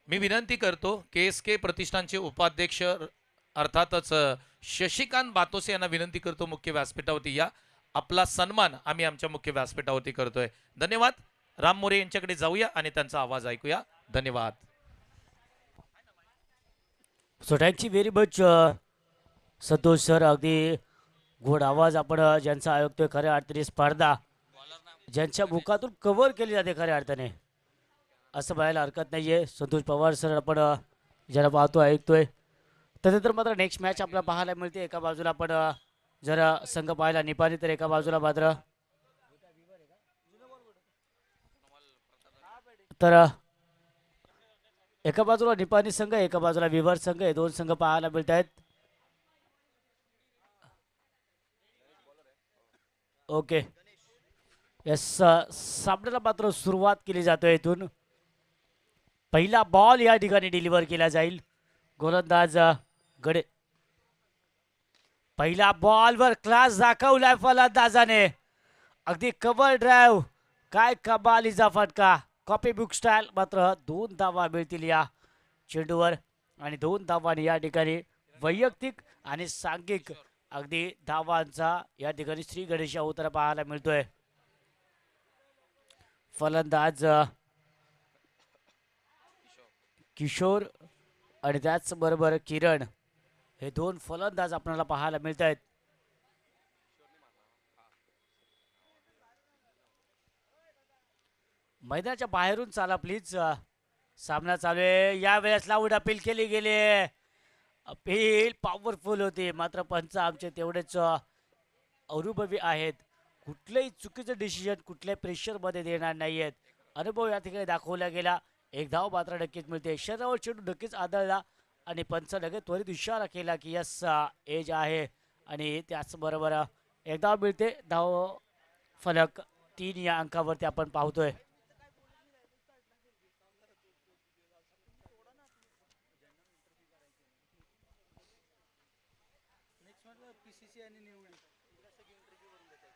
मी विनंती करतो के प्रतिष्ठानचे उपाध्यक्ष अर्थातच शशिकांत बातोसे यांना विनंती करतो मुख्य व्यासपीठावरती या. आपला सन्मान आम्ही आमच्या मुख्य व्यासपीठावरती करतोय. धन्यवाद. राम मोरे यांच्याकडे जाऊया आणि त्यांचा आवाज ऐकूया. धन्यवाद. So thank you very much Santosh sir. अगदी गोड आवाज आपण ज्यांचा ऐकतोय, खऱ्या अर्थाने स्पर्धा ज्यांच्या मुखातून कव्हर केली जाते खऱ्या अर्थाने, असं म्हणायला हरकत नाही आहे. संतोष पवार सर आपण ज्याला पाहतो ऐकतोय. त्यानंतर मात्र नेक्स्ट मॅच आपल्याला पाहायला मिळते. एका बाजूला आपण जर संघ पाहायला निपाणी, तर एका बाजूला मात्र तर एका बाजूला निपाणी संघ, एका बाजूला विवर संघ, हे दोन संघ पाहायला मिळत आहेत. ओके, या सामन्याला मात्र सुरुवात केली जातोय. इथून पहिला बॉल या ठिकाणी डिलिव्हर केला जाईल. गोलंदाज गडे पहिल्या बॉलवर क्लास दाखवलाय फलंदाजाने. अगदी कव्हर ड्राईव्ह, काय कमालीचा फटका, कॉपी बुक स्टाईल. मात्र 2 धावा मिळतील या चेंडूवर आणि 2 धावांनी या ठिकाणी वैयक्तिक आणि सांघिक अगदी धावांचा या ठिकाणी श्री गणेश अवतार पाहायला मिळतोय. फलंदाज किशोर आणि त्याचबरोबर किरण, हे दोन फलंदाज आपल्याला पाहायला मिळत आहेत. मैदानाच्या बाहेरून चाला प्लीज. सामना चालू आहे. यावेळेस लावून अपील केली गेली. अपील पॉवरफुल होती, मात्र पंच आमचे तेवढेच अनुभवी आहेत. कुठलंही चुकीचं डिसिजन कुठल्याही प्रेशरमध्ये देणार नाही आहेत. अनुभव या ठिकाणी दाखवला गेला. एक धाव मात्र नक्कीच मिळते. शरीरावर चेंडू नक्कीच आदळला आणि पंच लगेच त्वरित इशारा केला की यस एज आहे आणि त्याचबरोबर एक धाव मिळते. धाव फलक 3 या अंकावरती आपण पाहतोय.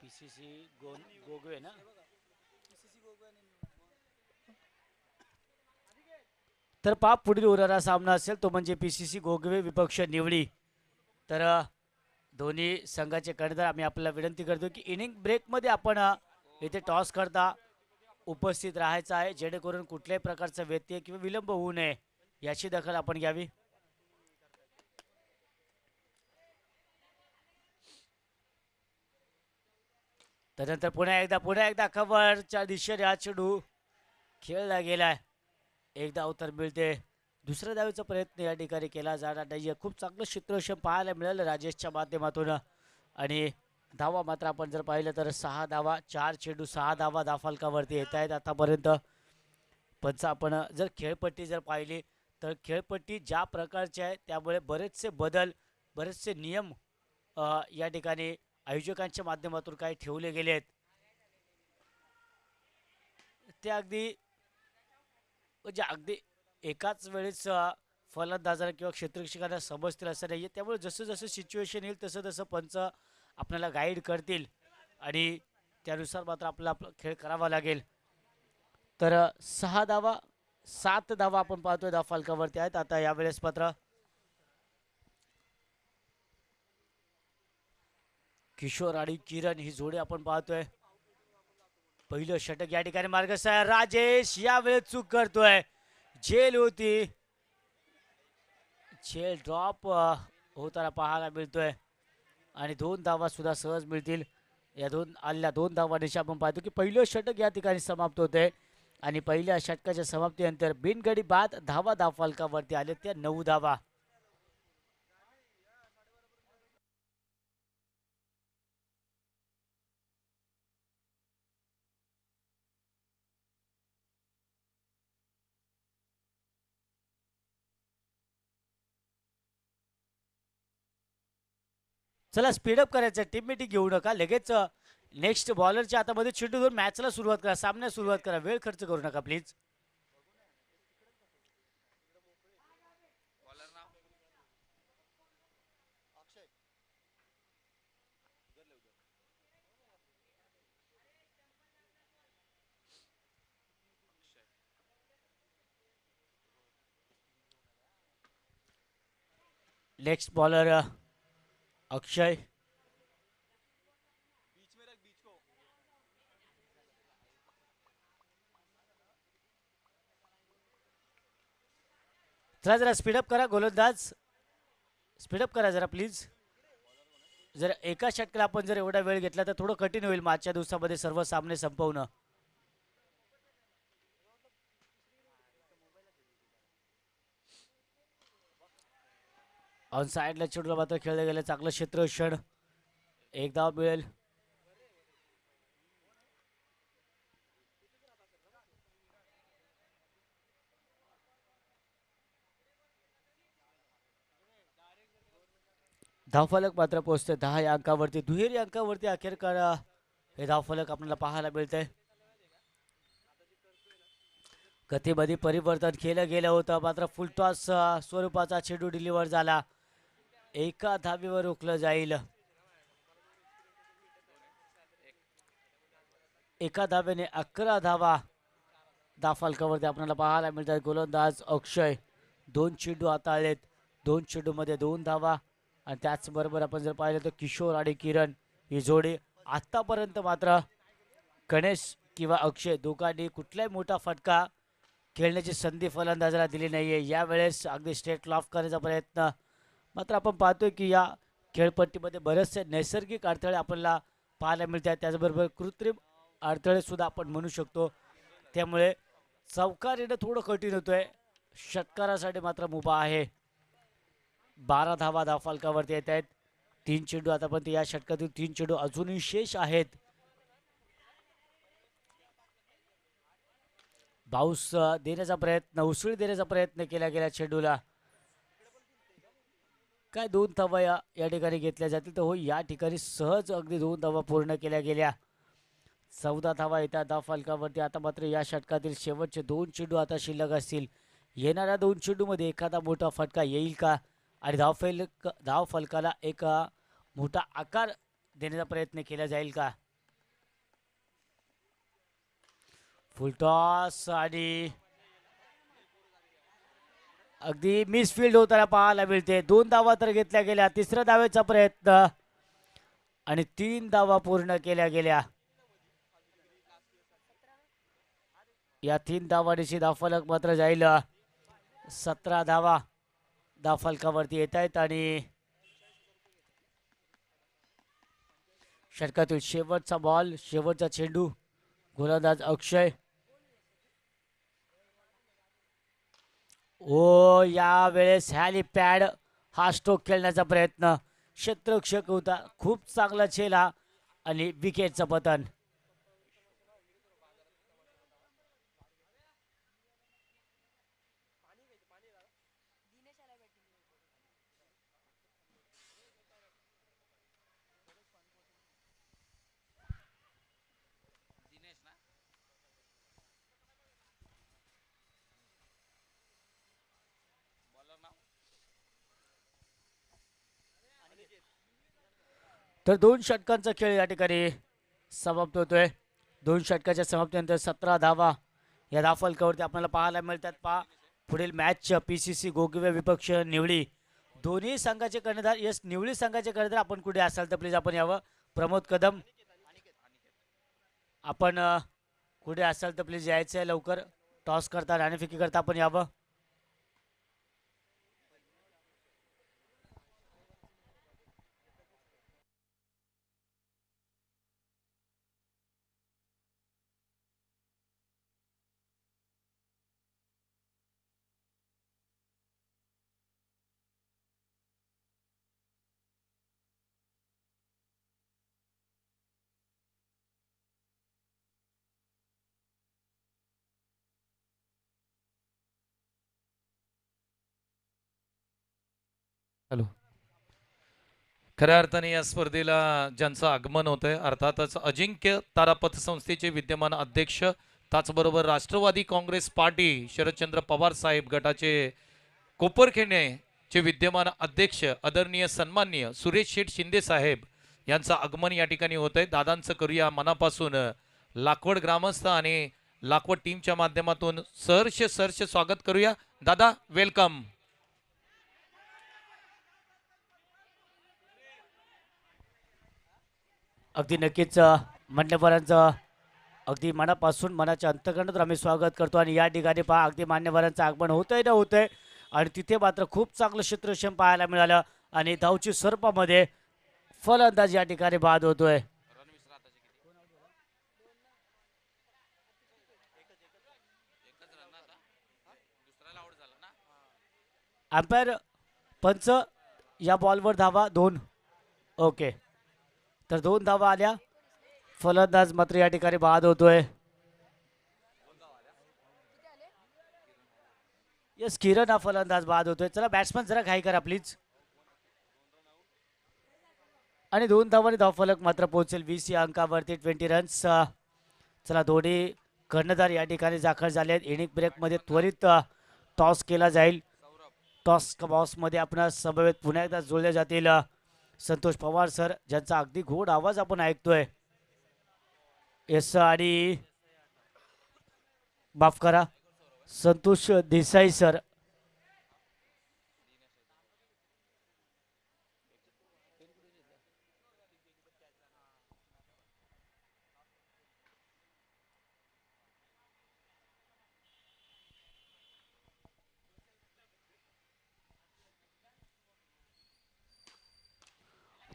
पीसीसी गोगवे ना. तर पहा, पुढील उरणारा सामना असेल तो म्हणजे पीसीसी गोगवे विपक्ष निवडी. तर दोन्ही संघाचे कर्णधार आम्ही आपल्याला विनंती करतो की इनिंग ब्रेकमध्ये आपण इथे टॉस करता उपस्थित राहायचं आहे, जेणेकरून कुठल्याही प्रकारचा व्यत्यय किंवा विलंब होऊ नये याची दखल आपण घ्यावी. त्यानंतर पुन्हा एकदा कव्हरच्या दिशेने हा चेंडू खेळला गेलाय. एक धाव तर मिळते. दुसऱ्या धावेचा प्रयत्न या ठिकाणी केला जाणार नाहीये. खूप चांगलं क्षेत्ररक्षण पाहायला मिळालं राजेशच्या माध्यमातून आणि धावा मात्र आपण जर पाहिलं तर 6 धावा, 4 चेंडू 6 धावा धाफलकावरती येत आहेत आतापर्यंत. पंच आपण जर खेळपट्टी जर पाहिली तर खेळपट्टी ज्या प्रकारची आहे त्यामुळे बरेचसे बदल, बरेचसे नियम या ठिकाणी आयोजकांच्या माध्यमातून काही ठेवले गेले आहेत. ते अगदी एकाच वेळेस फलंदाजाला किंवा क्षेत्ररक्षकांना समजतील असं नाही आहे. त्यामुळे जसं जसं सिच्युएशन येईल तसं तसं पंच आपल्याला गाईड करतील आणि त्यानुसार मात्र आपला खेळ करावा लागेल. तर 6 धावा 7 धावा आपण पाहतोय धाव फलकावरती आहेत. आता यावेळेस मात्र किशोर आणि किरण ही जोडी आपण पाहतोय. पहिलं षटक या ठिकाणी मार्गस्थ आहे. राजेश यावेळेस चूक करतोय. झेल होती, झेल ड्रॉप होताना पाहायला मिळतोय आणि 2 धावा सुद्धा सहज मिळतील. या आलेल्या 2 धावांशी आपण पाहतो की पहिलं षटक या ठिकाणी समाप्त होते आणि पहिल्या षटकाच्या समाप्तीनंतर बिनगडी बाद धावा धाव फलकावरती आले त्या 9 धावा. चला स्पीडअप करायचं, टीम मीटिंग घेऊ नका लगेच. नेक्स्ट बॉलरच्या हातामध्ये चेंडू घेऊन मॅचला सुरुवात करा, सामन्याला सुरुवात करा. वेळ खर्च करू नका प्लीज. नेक्स्ट बॉलर अक्षय. चला जरा स्पीडअप करा गोलंदाज, स्पीडअप करा जरा प्लीज. जर एका षटकाला आपण जर एवढा वेळ घेतला तर थोडं कठीण होईल मागच्या दिवसामध्ये सर्व सामने संपवणं. ऑन साईडला चेंडूला मात्र खेळलं गेलं, चांगलं क्षेत्ररक्षण. एक धाव मिळेल. धावफलक मात्र पोहोचते 10 या अंकावरती, दुहेरी अंकावरती अखेरकार हे धावफलक आपल्याला पाहायला मिळतंय. गतीमध्ये परिवर्तन केलं गेलं होतं, मात्र फुलटॉस स्वरूपाचा चेंडू डिलिव्हर झाला. एका धावेवर रोखलं जाईल. एका धावेने 11 धावा धावफलकावरती आपल्याला पाहायला मिळतात. गोलंदाज अक्षय 2 चेंडू हाताळलेत, 2 चेंडूमध्ये 2 धावा. आणि त्याचबरोबर आपण जर पाहिलं तर किशोर आणि किरण ही जोडी आत्तापर्यंत मात्र गणेश किंवा अक्षय दोघांनी कुठलाही मोठा फटका खेळण्याची संधी फलंदाजाला दिली नाहीये. यावेळेस अगदी स्ट्रेट लॉफ करण्याचा प्रयत्न मात्र आपण पाहतोय की या खेळपट्टीमध्ये बरेचसे नैसर्गिक अडथळे आपल्याला पाहायला मिळतात, त्याचबरोबर कृत्रिम अडथळे सुद्धा आपण म्हणू शकतो. त्यामुळे चौकार येणं थोडं कठीण होतोय. षटकारासाठी मात्र मुभा आहे. 12 धावा धावफलकावरती येत आहेत. 3 चेंडू आतापर्यंत या षटकातील 3 चेंडू अजूनही शेष आहेत. बाऊस देण्याचा प्रयत्न, उसळी देण्याचा प्रयत्न केला गेला चेंडूला. काय 2 धावा या ठिकाणी घेतल्या जातील तर हो, या ठिकाणी सहज अगदी 2 धावा पूर्ण केल्या गेल्या. 14 धावा येतात धावफलकावरती. आता मात्र या षटकातील शेवटचे 2 चेंडू आता शिल्लक असतील. येणाऱ्या 2 चेंडूमध्ये एखादा मोठा फटका येईल का आणि धावफलकाला एक मोठा आकार देण्याचा प्रयत्न केला जाईल का. फुलटॉस आणि अगदी मिसफिल्ड होताना पाहायला मिळते. 2 धावा तर घेतल्या गेल्या. तिसऱ्या धावेचा प्रयत्न आणि 3 धावा पूर्ण केल्या गेल्या. या 3 धावांची धावफलक मात्र जाईल 17 धावा धावफलकावरती येत आहेत. आणि षटकातील शेवटचा बॉल, शेवटचा चेंडू. गोलंदाज अक्षय. ओ यावेळेस हॅलीपॅड हा स्ट्रोक खेळण्याचा प्रयत्न, क्षेत्ररक्षक होता, खूप चांगला चेला आणि विकेटचं पतन. तर 2 षटकांचा खेळ या ठिकाणी समाप्त होतोय. 2 षटकाच्या समाप्तीनंतर 17 धावा या धावफलकावरती आपल्याला पाहायला मिळतात. पुढील मॅच PCC गोगवे विपक्ष निवडी. दोन्ही संघाचे कर्णधार, यस निवडी संघाचे कर्णधार आपण कुठे असाल तर प्लीज आपण यावं. प्रमोद कदम आपण कुठे असाल तर प्लीज यायचं आहे लवकर. टॉस करता नाणेफेकी करता आपण यावं. हॅलो. खऱ्या अर्थाने या स्पर्धेला ज्यांचं आगमन होतंय अर्थातच अजिंक्य तारापथ संस्थेचे विद्यमान अध्यक्ष, त्याचबरोबर राष्ट्रवादी काँग्रेस पार्टी शरदचंद्र पवार साहेब गटाचे कोपरखेडचे विद्यमान अध्यक्ष आदरणीय सन्माननीय सुरेश शेठ शिंदे साहेब यांचं आगमन या ठिकाणी होतंय. दादांचं करूया मनापासून लाखवड ग्रामस्थ आणि लाखवड टीमच्या माध्यमातून सहर्ष स्वागत करूया. दादा वेलकम. अगदी नक्कीच मान्यवरांचं अगदी मनापासून मनाच्या अंतकरणातून आम्ही स्वागत करतो आणि या ठिकाणी पहा अगदी मान्यवरांचं आगमन होतंय ना होतंय आणि तिथे मात्र खूप चांगलं क्षेत्ररक्षण पाहायला मिळालं आणि धावची स्वरूपामध्ये फलंदाज या ठिकाणी बाद होतोय. अंपायर पंच या बॉलवर धावा 2. ओके, तर 2 धावा आल्या. फलंदाज मात्र या ठिकाणी बाद होतोय. यस, किरण हा फलंदाज बाद होतोय. चला बॅट्समन जरा घाई करा प्लीज. आणि 2 धावांनी धावफलक मात्र पोहोचेल 20 या अंकावरती 20 रन्स. चला दोन्ही कर्णधार या ठिकाणी दाखल झाले आहेत. इनिंग ब्रेकमध्ये त्वरित टॉस केला जाईल. टॉस बॉक्समध्ये आपण समवेत पुन्हा एकदा जोडले जातील संतोष पवार सर, ज्यांचा अगदी गोड आवाज आपण ऐकतोय. यस, आणि माफ करा संतोष देसाई सर.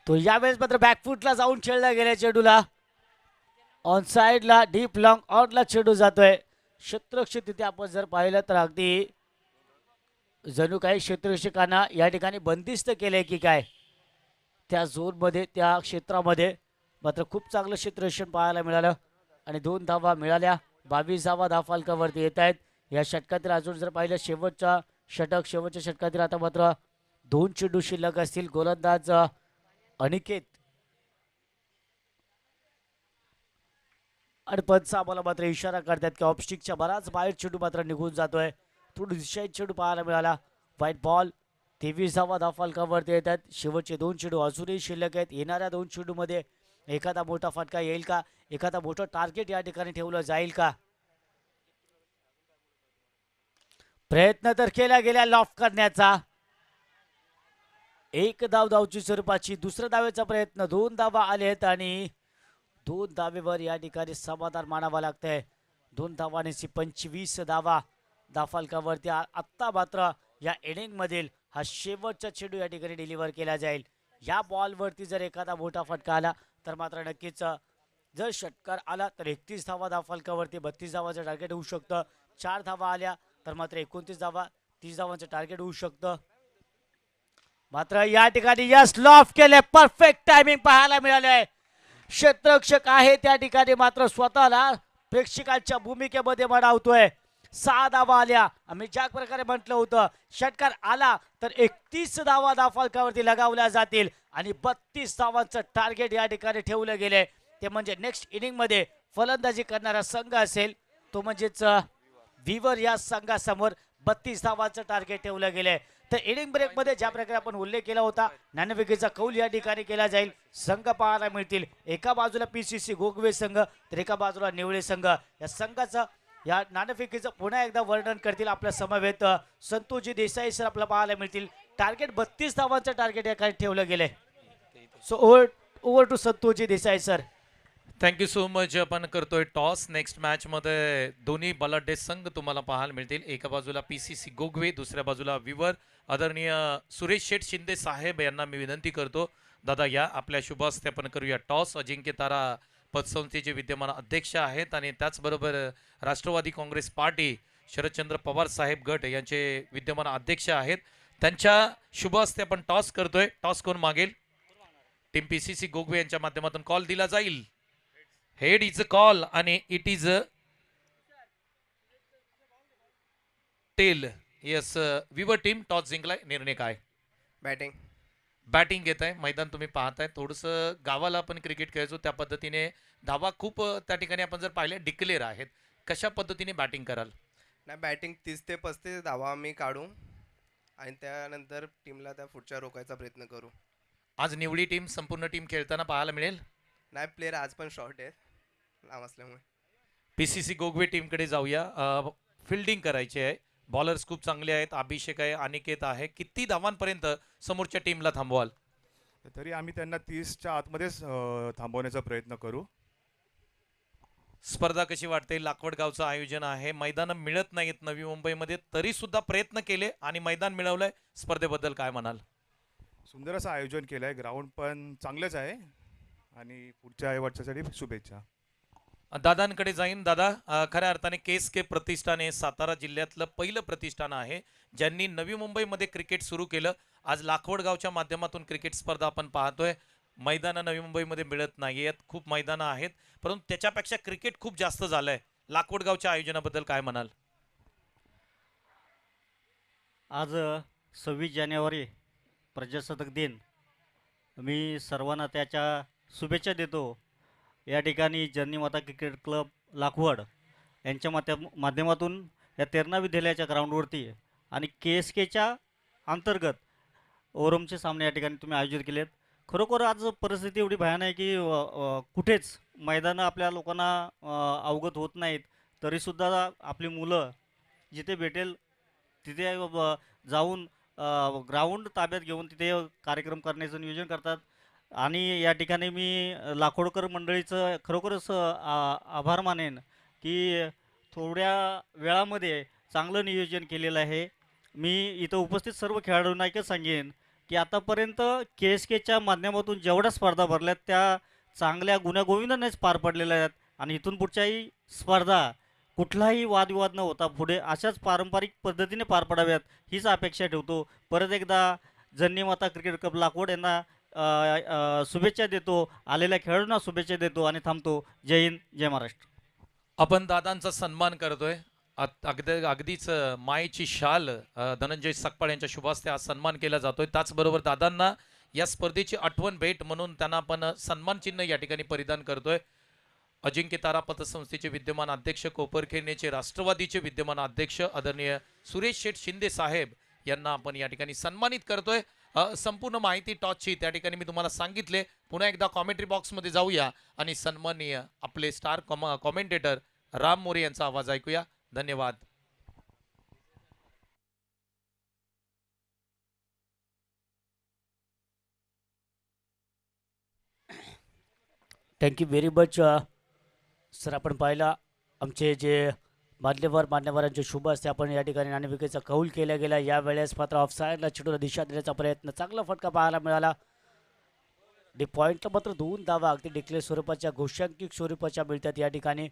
तो यावेळेस मात्र बॅकफुटला जाऊन खेळला गेल्या चेंडूला. ऑन साइडला डीप लॉंग ऑनला चेंडू जातोय. क्षेत्ररक्षक तिथे आपण जर पाहिलं तर अगदी जणू काही क्षेत्ररक्षकांना या ठिकाणी बंदिस्त केलंय की काय त्या झोनमध्ये, त्या क्षेत्रामध्ये. मात्र खूप चांगलं क्षेत्ररक्षण पाहायला मिळालं आणि 2 धावा मिळाल्या. 22 धावा धावफलकावरती येत आहेत या षटकातील. अजून जर पाहिलं शेवटच्या षटकातील आता मात्र 2 चेंडू शिल्लक असतील. गोलंदाज अनिकेत आणि पंच आम्हाला मात्र इशारा करतात की ऑफस्टिकच्या बराच बाहेर चेंडू मात्र निघून जातोय. थोडी दिशाही चेंडू पाहायला मिळाला. White ball. 23 धावा धावफलकावरती येतात. शेवटचे 2 चेंडू अजूनही शिल्लक आहेत. येणाऱ्या 2 चेंडूमध्ये एखादा मोठा फटका येईल का, एखादा मोठं टार्गेट या ठिकाणी ठेवलं जाईल का. प्रयत्न तर केला गेला लॉफ करण्याचा. 1 धाव धावची स्वरूपाची. दुसऱ्या धावेचा प्रयत्न. 2 धावा आलेत आणि 2 धावेवर या ठिकाणी समाधान मानावं लागतंय. 2 धावांची 25 धावा धावफलकावरती. आत्ता मात्र या इनिंग मधील हा शेवटचा चेंडू या ठिकाणी डिलिव्हर केला जाईल. या बॉलवरती जर एखादा मोठा फटका आला तर मात्र नक्कीच जर षटकार आला तर 31 धावा धावफलकावरती. 32 धावाचं टार्गेट होऊ शकतं. 4 धावा आल्या तर मात्र 29 धावा, 30 धावांचं टार्गेट होऊ शकतं. मात्र या ठिकाणी यस, लॉफ केले. परफेक्ट टायमिंग पाहायला मिळालंय. क्षेत्ररक्षक आहे त्या ठिकाणी मात्र स्वतःला प्रेक्षकांच्या भूमिकेमध्ये मांडवतोय. 6 धावा आल्या. आम्ही ज्या प्रकारे म्हटलं होतं षटकार आला तर 31 धावा धावफलकावरती लगावल्या जातील आणि 32 धावांचं टार्गेट या ठिकाणी ठेवलं गेले. ते म्हणजे नेक्स्ट इनिंग मध्ये फलंदाजी करणारा संघ असेल तो म्हणजेच विवर या संघासमोर 32 धावांचं टार्गेट ठेवलं गेलंय. तर इनिंग ब्रेक मध्ये ज्या प्रकारे आपण उल्लेख केला होता नाणेफेकीचा कौल या ठिकाणी केला जाईल. संघ पाहायला मिळतील. एका बाजूला पीसीसी गोगवे संघ तर एका बाजूला निवळे संघ. या संघाचं या नाणेफेकीचं पुन्हा एकदा वर्णन करतील आपल्या समवेत संतोषजी देसाई सर आपल्याला पाहायला मिळतील. टार्गेट 32 धावांचं टार्गेट या ठिकाणी ठेवलं गेलंय. So over to Santoshji Desai sir. Thank you so much. आपण करतोय टॉस. नेक्स्ट मॅच मध्ये दोन्ही बलाढ्य संघ तुम्हाला पाहायला मिळतील. एका बाजूला पीसीसी गोगवे, दुसऱ्या बाजूला विवर. आदरणीय सुरेश शेठ शिंदे साहेब यांना मी विनंती करतो, दादा या आपल्या शुभ हस्ते आपण करूया टॉस. अजिंक्य तारा पतसंस्थेचे विद्यमान अध्यक्ष आहेत आणि त्याचबरोबर राष्ट्रवादी काँग्रेस पार्टी शरदचंद्र पवार साहेब गट यांचे विद्यमान अध्यक्ष आहेत. त्यांच्या शुभ हस्ते आपण टॉस करतोय. टॉस कोण मागेल? टीम पीसीसी गोगवे यांच्या माध्यमातून कॉल दिला जाईल. हेड इज अ कॉल आणि it is a tail. Yes, विवर टीम टॉस जिंकलाय. निर्णय काय? बॅटिंग. बॅटिंग घेत आहे. मैदान तुम्ही पाहताय. थोडंसं गावाला आपण क्रिकेट खेळायचो त्या पद्धतीने धावा खूप त्या ठिकाणी आपण जर पाहिले डिक्लेअर आहेत. कशा पद्धतीने बॅटिंग कराल? नाही, बॅटिंग 30 ते 35 धावा आम्ही काढू आणि त्यानंतर टीमला त्या पुढच्या रोखायचा प्रयत्न करू. आज निवडी टीम संपूर्ण टीम खेळताना पाहायला मिळेल. नाही, प्लेयर आज पण शॉर्ट आहेत लांब असल्यामुळे. पीसीसी गोगवे टीमकडे जाऊया. फिल्डिंग करायची आहे. बॉलर्स खूप चांगले आहेत. अभिषेक आहे, अनिकेत आहे. किती धावांपर्यंत समोरच्या टीमला थांबवाल? तर तरी आम्ही त्यांना 30च्या आतमध्येच थांबवण्याचा प्रयत्न करू. स्पर्धा कशी वाटते? लाखवडगावचं आयोजन आहे, मैदान मिळत नाहीत नवी मुंबईमध्ये, तरी सुद्धा प्रयत्न केले आणि मैदान मिळवलंय. स्पर्धेबद्दल काय म्हणाल? सुंदर असं आयोजन केलं आहे, ग्राउंड पण चांगलंच आहे आणि पुढच्या वर्षासाठी शुभेच्छा. दादांकडे जाईन. दादा, खऱ्या अर्थाने के प्रतिष्ठान हे सातारा जिल्ह्यातलं पहिलं प्रतिष्ठान आहे ज्यांनी नवी मुंबईमध्ये क्रिकेट सुरू केलं. आज लाखवडगावच्या माध्यमातून क्रिकेट स्पर्धा आपण पाहतोय. मैदानं नवी मुंबईमध्ये मिळत नाहीयेत, खूप मैदानं आहेत, परंतु त्याच्यापेक्षा क्रिकेट खूप जास्त झालंय. लाखवडगावच्या आयोजनाबद्दल काय म्हणाल? आज 26 जानेवारी प्रजासत्ताक दिन. मी सर्वांना त्याच्या शुभेच्छा देतो. या ठिकाणी जननीमाता क्रिकेट क्लब लाखवड यांच्या माध्यमातून या तेरणा विद्यालयाच्या ग्राउंडवरती आणि KSKच्या अंतर्गत ओरमचे सामने या ठिकाणी तुम्ही आयोजित केलेत. खरोखर आज परिस्थिती एवढी भयानक आहे की कुठेच मैदानं आपल्या लोकांना अवगत होत नाहीत. तरीसुद्धा आपली मुलं जिथे भेटेल तिथे जाऊन ग्राउंड ताब्यात घेऊन तिथे कार्यक्रम करण्याचं नियोजन करतात. आणि या ठिकाणी मी लाखोडकर मंडळीचं खरोखरच आभार मानेन की थोड्या वेळामध्ये चांगलं नियोजन केलेलं आहे. मी इथं उपस्थित सर्व खेळाडूंना एकच सांगेन की आतापर्यंत KSKच्या माध्यमातून जेवढ्या स्पर्धा भरल्यात त्या चांगल्या गुण्यागोविंदानेच पार पडलेल्या आहेत आणि इथून पुढच्याही स्पर्धा कुठलाही वादविवाद न होता पुढे अशाच पारंपरिक पद्धतीने पार पडाव्यात हीच अपेक्षा ठेवतो. परत एकदा जननीमाता क्रिकेट क्लब लाखवड यांना शुभेच्छा देतो, आलेल्या खेळाडूंना शुभेच्छा देतो आणि थांबतो. जय हिंद, जय महाराष्ट्र. आपण दादांचा सन्मान करतोय. अगदीच मायेची शाल धनंजय सकपाळ यांच्या शुभास्ते आज सन्मान केला जातोय. त्याचबरोबर दादांना या स्पर्धेची आठवण भेट म्हणून त्यांना आपण सन्मान चिन्ह या ठिकाणी परिधान करतोय. अजिंक्य तारा पतसंस्थेचे विद्यमान अध्यक्ष, कोपरखेरणेचे राष्ट्रवादीचे विद्यमान अध्यक्ष आदरणीय सुरेश शेठ शिंदे साहेब यांना आपण या ठिकाणी सन्मानित करतोय. संपूर्ण माहिती टॉसची त्या ठिकाणी मी तुम्हाला सांगितले. पुन्हा एकदा कॉमेंट्री बॉक्समध्ये जाऊया आणि सन्माननीय आपले स्टार कॉमेंटेटर राम मोरे यांचा आवाज ऐकूया. धन्यवाद. Thank you very much sir. आपण पाहिला आमचे जे मान्यवरांचे शुभ असते आपण या ठिकाणी नाणेफेकीचा कौल केला गेला. यावेळेस मात्र ऑफसाईडला चेंडूला दिशा देण्याचा प्रयत्न, चांगला फटका पाहायला मिळाला. पॉईंटला मात्र 2 धावा अगदी डिक्लेअर स्वरूपाच्या, घोषांकित स्वरूपाच्या मिळतात या ठिकाणी.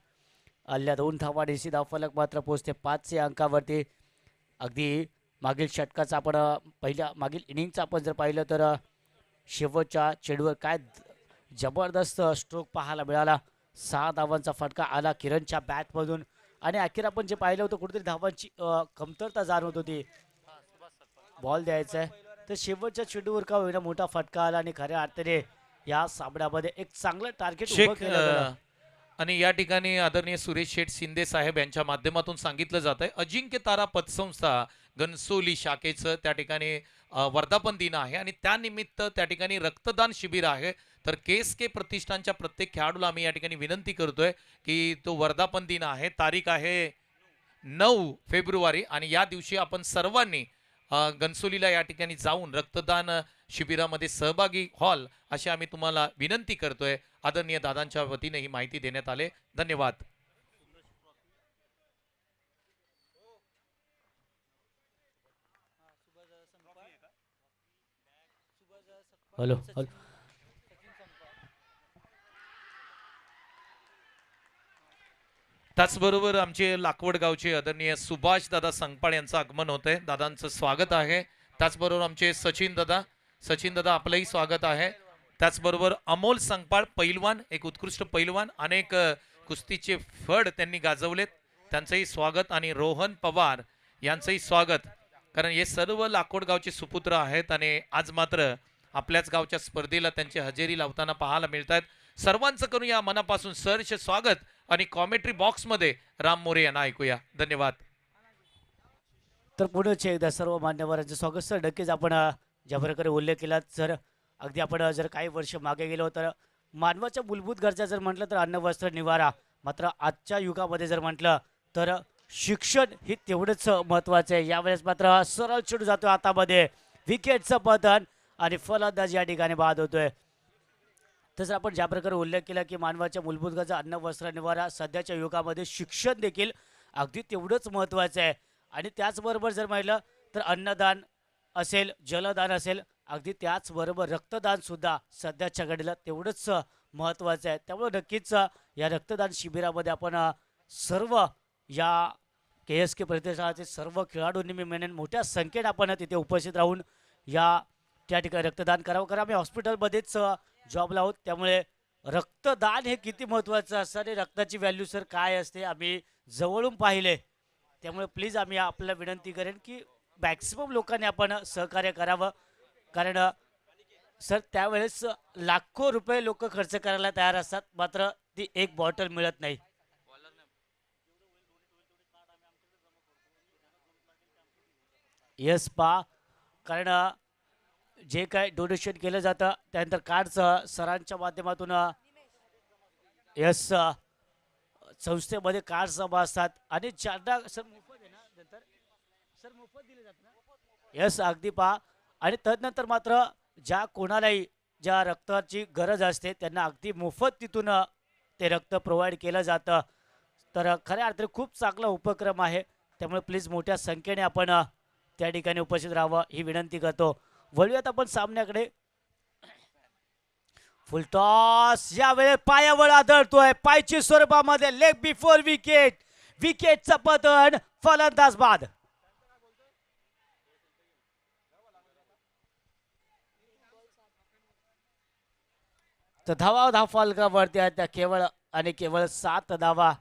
आल्या 2 धावा डीसी धावफलक मात्र पोहोचते 5 अंकावरती. अगदी मागील षटकाचा आपण मागील इनिंगचा आपण जर पाहिलं तर शेवटच्या चेंडूवर काय जबरदस्त स्ट्रोक पाहायला मिळाला. 6 धावांचा फटका आला किरणच्या बॅटमधून आणि अखेर आपण जे पाहिलं होतं कुठेतरी धावांची कमतरता जाणवत होती. बॉल द्यायचा आहे तर शेवटच्या चेंडूवर का होईना मोठा फटका आला आणि खऱ्या अर्थाने या सामन्यामध्ये एक चांगलं टार्गेट उभं केलं गेलं. आणि या ठिकाणी आदरणीय सुरेश शेठ शिंदे साहेब यांच्या माध्यमातून सांगितलं जात आहे अजिंक्य तारा पतसंस्था घनसोली शाखेचं त्या ठिकाणी वर्धापन दिन आहे आणि त्यानिमित्त त्या ठिकाणी रक्तदान शिबिर आहे. तर KSK प्रतिष्ठानच्या प्रत्येक खेळाडूला आम्ही या ठिकाणी विनंती करतोय की तो वर्धापन दिन आहे, तारीख आहे 9 फेब्रुवारी आणि या दिवशी आपण सर्वांनी घनसोलीला या ठिकाणी जाऊन रक्तदान शिबिरामध्ये सहभागी व्हाल अशी आम्ही तुम्हाला विनंती करतोय. आदरणीय दादांच्या वतीने ही माहिती देण्यात आले. धन्यवाद. Hello hello. त्याचबरोबर आमचे लाखवड गावचे आदरणीय सुभाष दादा संगपाळ यांचं आगमन होत आहे. दादांचं स्वागत आहे. त्याचबरोबर आमचे सचिन दादा आपलंही स्वागत आहे. त्याचबरोबर अमोल संगपाळ पैलवान, एक उत्कृष्ट पैलवान, अनेक कुस्तीचे फड त्यांनी गाजवलेत, त्यांचंही स्वागत. आणि रोहन पवार यांचंही स्वागत, कारण हे सर्व लाखोड गावचे सुपुत्र आहेत आणि आज मात्र आपल्याच गावच्या स्पर्धेला त्यांची हजेरी लावताना पाहायला मिळत आहेत. सर्वांचं करूया मनापासून सहर्ष स्वागत आणि कॉमेंट्री बॉक्समध्ये राम मोरे यांना ऐकूया. धन्यवाद. तर पुढेच एकदा सर्व मान्यवरांचं स्वागत. सर नक्कीच आपण ज्या प्रकारे उल्लेख केला सर, अगदी आपण जर काही वर्ष मागे गेलो तर मानवाच्या मूलभूत गरजा जर म्हटलं तर अन्न, वस्त्र, निवारा. मात्र आजच्या युगामध्ये जर म्हटलं तर शिक्षण हे तेवढंच महत्त्वाचं आहे. यावेळेस मात्र सरळ चेंडू जातो हातामध्ये, विकेटचं पतन आणि फलंदाज या ठिकाणी बाद होतोय. तसं आपण ज्या प्रकारे उल्लेख केला की मानवाच्या मूलभूत गरजा अन्न वस्त्र निवारा सध्याच्या युगामध्ये शिक्षण देखील अगदी तेवढंच महत्त्वाचं आहे. आणि त्याचबरोबर जर पाहिलं तर अन्नदान असेल, जलदान असेल, अगदी त्याचबरोबर रक्तदान सुद्धा सध्याच्या घडीला तेवढंच महत्त्वाचं आहे. त्यामुळे नक्कीच या रक्तदान शिबिरामध्ये आपण सर्व या KSK प्रतिष्ठानाचे सर्व खेळाडूंनी मी म्हणेन मोठ्या संख्येने आपण तिथे उपस्थित राहून त्या ठिकाणी रक्तदान करावं. कारण आम्ही हॉस्पिटलमध्येच जॉबला आहोत, त्यामुळे रक्तदान हे किती महत्त्वाचं असतं आणि रक्ताची व्हॅल्यू सर काय असते आम्ही जवळून पाहिले. त्यामुळे प्लीज आम्ही आपल्याला विनंती करेन की मॅक्सिमम लोकांनी आपण सहकार्य करावं. कारण सर त्यावेळेस लाखो रुपये लोक खर्च करायला तयार असतात, मात्र ती एक बॉटल मिळत नाही. येस पा, कारण जे काय डोनेशन केलं जातं त्यानंतर कार्डचं सरांच्या माध्यमातून यस संस्थेमध्ये कार्ड सभा असतात आणि ज्यांना सर मोफत आहे ना, नंतर सर मोफत दिले जातात ना. यस अगदी पहा. आणि तदनंतर मात्र ज्या कोणालाही ज्या रक्ताची गरज असते त्यांना अगदी मोफत तिथून ते रक्त प्रोव्हाइड केलं जातं. तर खऱ्या अर्थाने खूप चांगला उपक्रम आहे. त्यामुळे प्लीज मोठ्या संख्येने आपण त्या ठिकाणी उपस्थित राहावं ही विनंती करतो. वळूयात आपण सामन्याकडे. फुलटॉस यावेळेस पायावर आदळतोय, पायची स्वरूपामध्ये लेग बिफोर विकेट, विकेटचं पतन, फलंदाज बाद. तर धाव फलकावरती आहेत त्या केवळ आणि केवळ 7 धावा.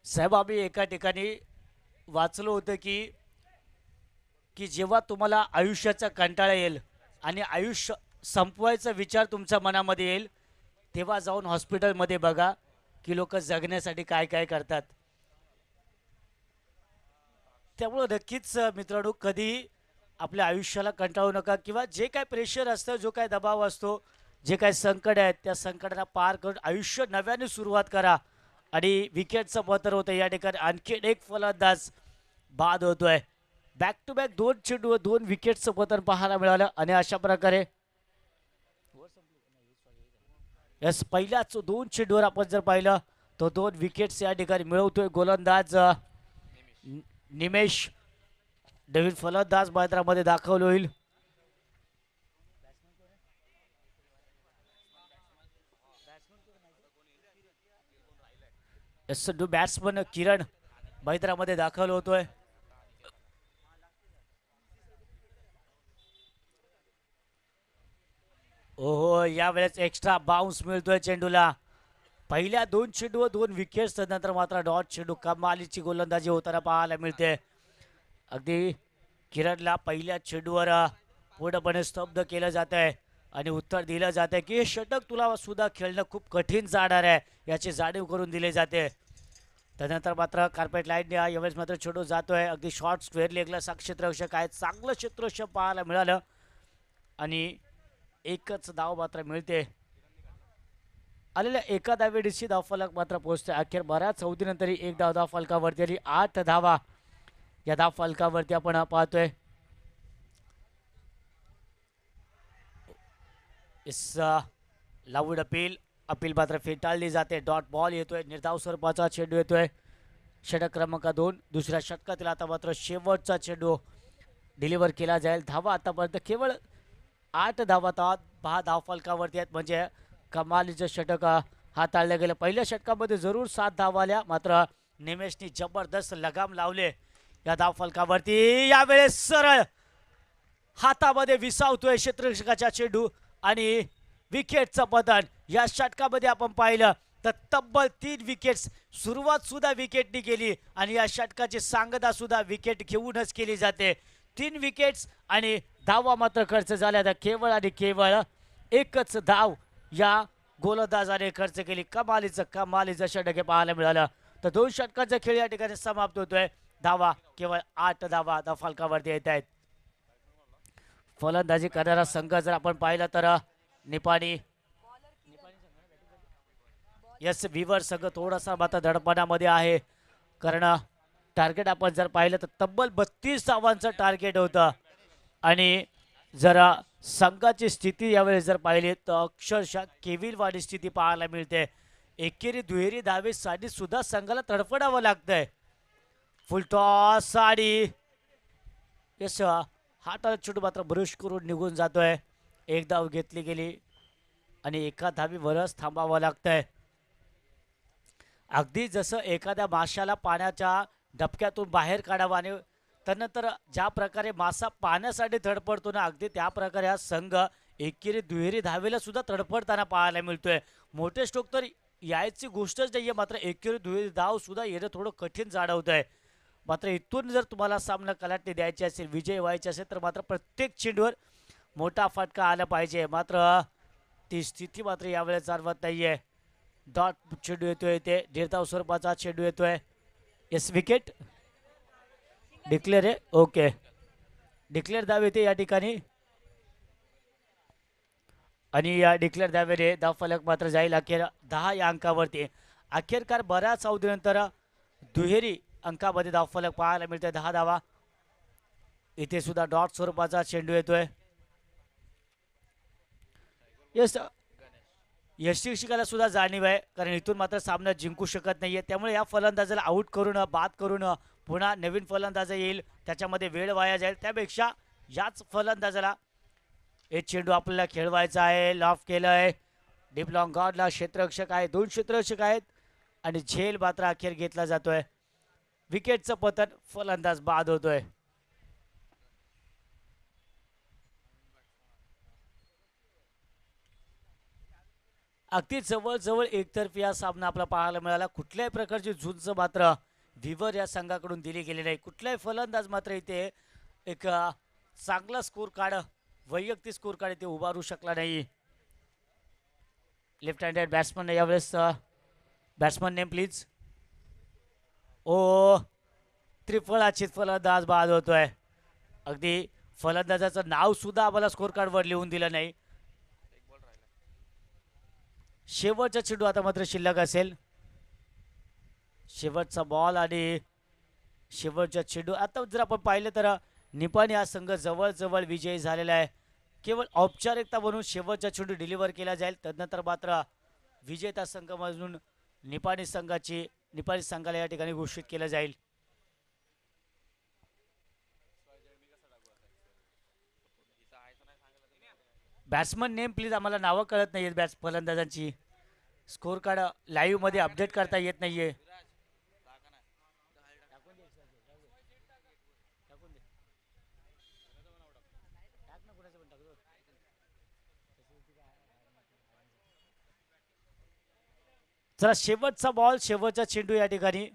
साहेब आम्ही एका ठिकाणी वाचलो होतं की जेव्हा तुम्हाला आयुष्याचा कंटाळा येईल आणि आयुष्य संपवायचा विचार तुमच्या मनामध्ये येईल, तेव्हा जाऊन हॉस्पिटलमध्ये बघा की लोक जगण्यासाठी काय काय करतात. त्यामुळं नक्कीच मित्रांनो कधी आपल्या आयुष्याला कंटाळू नका, किंवा जे काय प्रेशर असतं, जो काय दबाव असतो, जे काय संकट आहेत त्या संकटांना पार करून आयुष्य नव्याने सुरुवात करा. आणि विकेटचं पतन होतं या ठिकाणी. आणखी एक फलंदाज बाद होतोय. बॅक टू बॅक 2 चेंडूवर 2 विकेटचं पतन पाहायला मिळालं. आणि अशा प्रकारे यस पहिल्याच 2 चेंडूवर आपण जर पाहिलं तर 2 विकेट्स या ठिकाणी मिळवतोय गोलंदाज निमेश. नवीन फलंदाज मैदानामध्ये दाखवलं होईल. बॅट्समन किरण मैदानामध्ये दाखल होतोय. ओहो यावेळेस एक्स्ट्रा बाउन्स मिळतोय चेंडूला. पहिल्या 2 चेंडूवर 2 विकेट्स, नंतर मात्र डॉट चेंडू. कमालीची गोलंदाजी होताना पाहायला मिळते. अगदी किरणला पहिल्या चेंडूवर पूर्णपणे स्तब्ध केलं जात आहे आणि उत्तर दिलं जात आहे की हे षटक तुला सुद्धा खेळणं खूप कठीण जाणार आहे याची जाणीव करून दिली जाते. त्यानंतर मात्र कार्पेट लाईन यावेळेस मात्र चेंडू जातोय अगदी शॉर्ट स्क्वेअर लेगला क्षेत्ररक्षक आहे. चांगलं क्षेत्ररक्षक पाहायला मिळालं आणि एकच धाव मात्र मिळते. आलेल्या एका धावेची धावफलक मात्र पोहोचते. अखेर बऱ्याच अवधीनंतर एक धाव फलकावरती आली. 8 धावा या धाव फलकावरती आपण पाहतोय. इस लावूड अपील मात्र फेटाळली जाते. डॉट बॉल येतोय. निर्धाव स्वरूपाचा चेंडू येतोय. षटक क्रमांक 2 दुसऱ्या षटकातील आता मात्र शेवटचा चेंडू डिलिव्हर केला जाईल. धावा आतापर्यंत केवळ 8 धावा 10 धाव फलकावरती आहेत, म्हणजे कमालीचं षटक हाताळलं गेलं. पहिल्या षटकामध्ये जरूर 7 धावा आल्या, मात्र निमेशनी जबरदस्त लगाम लावले या धाव फलकावरती. यावेळेस सरळ हातामध्ये विसावतोय क्षेत्ररक्षकाचा चेंडू आणि विकेटचं पतन. या षटकामध्ये आपण पाहिलं तर तब्बल 3 विकेट्स. सुरुवात सुद्धा विकेटनी केली आणि या षटकाची सांगता सुद्धा विकेट घेऊनच केली जाते. 3 विकेट्स आणि धावा मात्र खर्च झाल्या. तर केवळ आणि केवळ एकच धाव या गोलंदाजाने खर्च केली. कमालीचं षटक हे पाहायला मिळालं. तर 2 षटकांचा खेळ या ठिकाणी समाप्त होतोय. धावा केवळ 8 धावा त्या फलकावरती येत आहेत. फलंदाजी करणारा संघ जर आपण पाहिला तर निपाणी यस विवर संघ थोडासा मात्र दडपणामध्ये आहे, कारण टार्गेट आपण जर पाहिलं तर तब्बल 32 धावांचं टार्गेट होतं आणि जरा संघाची स्थिती यावेळेस जर पाहिली तर अक्षरशः केविलवाणी स्थिती पाहायला मिळते. एकेरी दुहेरी धावेसाठी सुद्धा संघाला तडफडावं लागतंय. फुलटॉस आणि यस हाताला चेंडू मात्र ब्रश करून निघून जातोय. एक धाव घेतली गेली आणि एका धावीवरच थांबावं लागतंय. अगदी जसं एखाद्या माशाला पाण्याच्या डबक्यातून बाहेर काढावं आणि त्यानंतर ज्या प्रकारे मासा पाण्यासाठी तडपडतो ना, अगदी त्या प्रकारे हा संघ एकेरी दुहेरी धावेला सुद्धा तडपडताना पाहायला मिळतोय. मोठे स्ट्रोक तर यायची गोष्टच नाहीये, मात्र एकेरी दुहेरी धाव सुद्धा येणं थोडं कठीण जाणवतंय. मात्र इथून जर तुम्हाला सामना कलाटणी द्यायची असेल, विजय व्हायचे असेल तर मात्र प्रत्येक चेंडूवर मोठा फटका आला पाहिजे. मात्र ती स्थिती मात्र यावेळेस जाणवत नाहीये. डॉट चेंडू येतोय, ते निर्धाव स्वरूपाचा चेंडू येतोय. येस विकेट डिक्लेअर आहे. ओके, डिक्लेअर धाव येते या ठिकाणी आणि या डिक्लेअर धावेने धाव फलक मात्र जाईल अखेर 10 या अंकावरती. अखेरकार बऱ्याच अवधीनंतर दुहेरी अंकामध्ये धाव फलक पाहायला मिळतोय. 10 धावा. इथे सुद्धा डॉट स्वरूपाचा चेंडू येतोय. येस, यष्टिक्षकाला सुद्धा जाणीव आहे, कारण इथून मात्र सामना जिंकू शकत नाहीये. त्यामुळे या फलंदाजाला आऊट करून बाद करून पुन्हा नवीन फलंदाज येईल, त्याच्यामध्ये वेळ वाया जाईल. त्यापेक्षा याच फलंदाजाला एक चेंडू आपल्याला खेळवायचा आहे. लॉफ केलंय डीप लॉंग गॉडला. क्षेत्ररक्षक आहे, 2 क्षेत्ररक्षक आहेत आणि झेल मात्र अखेर घेतला जातोय. विकेटचं पतन, फलंदाज बाद होतोय. अगदी जवळ एकतर्फी हा सामना आपला पाहायला मिळाला. कुठल्याही प्रकारची झुंज मात्र विवर या संघाकडून दिली गेली नाही. कुठलाही फलंदाज मात्र इथे एक चांगला स्कोर कार्ड, वैयक्तिक स्कोर कार्ड इथे उभारू शकला नाही. लेफ्ट हँडेड बॅट्समन यावेळेस, बॅट्समन नेम प्लीज. ओ, त्रिफळाचीत फलंदाज बाद होतोय. अगदी फलंदाजाचं नाव सुद्धा आम्हाला स्कोर कार्डवर लिहून दिलं नाही. शेवटचा चेंडू आता मात्र शिल्लक असेल. शेवटचा बॉल आणि शेवटचा चेंडू. आता जर आपण पाहिलं तर निपाणी हा संघ जवळ विजयी झालेला आहे. केवळ औपचारिकता म्हणून शेवटचा चेंडू डिलिव्हर केला जाईल, तदनंतर मात्र विजेता संघ म्हणून निपाणी संघाला या ठिकाणी घोषित केलं जाईल. Batsman name please. आम्हाला नावं कळत नाहीयेत फलंदाजांची. स्कोर कार्ड लाईव्ह मध्ये अपडेट करता येत नाहीये. चला, शेवटचा बॉल, शेवटचा चेंडू या ठिकाणी.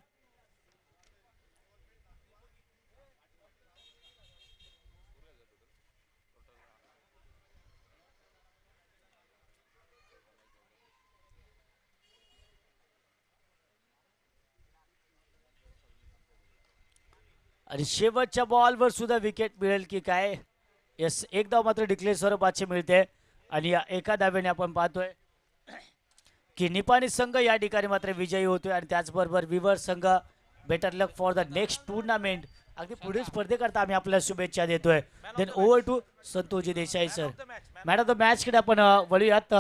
आणि शेवटच्या बॉलवर सुद्धा विकेट मिळेल की काय. यस, एक धाव मात्र डिक्लेअर स्वरूपाची मिळते आणि या एका धावेने आपण पाहतोय की निपाणी संघ या ठिकाणी मात्र विजयी होतोय. आणि त्याचबरोबर विवर संघ better luck for the next tournament. अगदी पुढील स्पर्धेकरता आम्ही आपल्याला शुभेच्छा देतोय. Then over to Santoshji Desai sir. Man of the match कडे आपण वळूयात.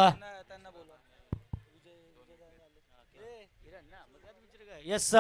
येस,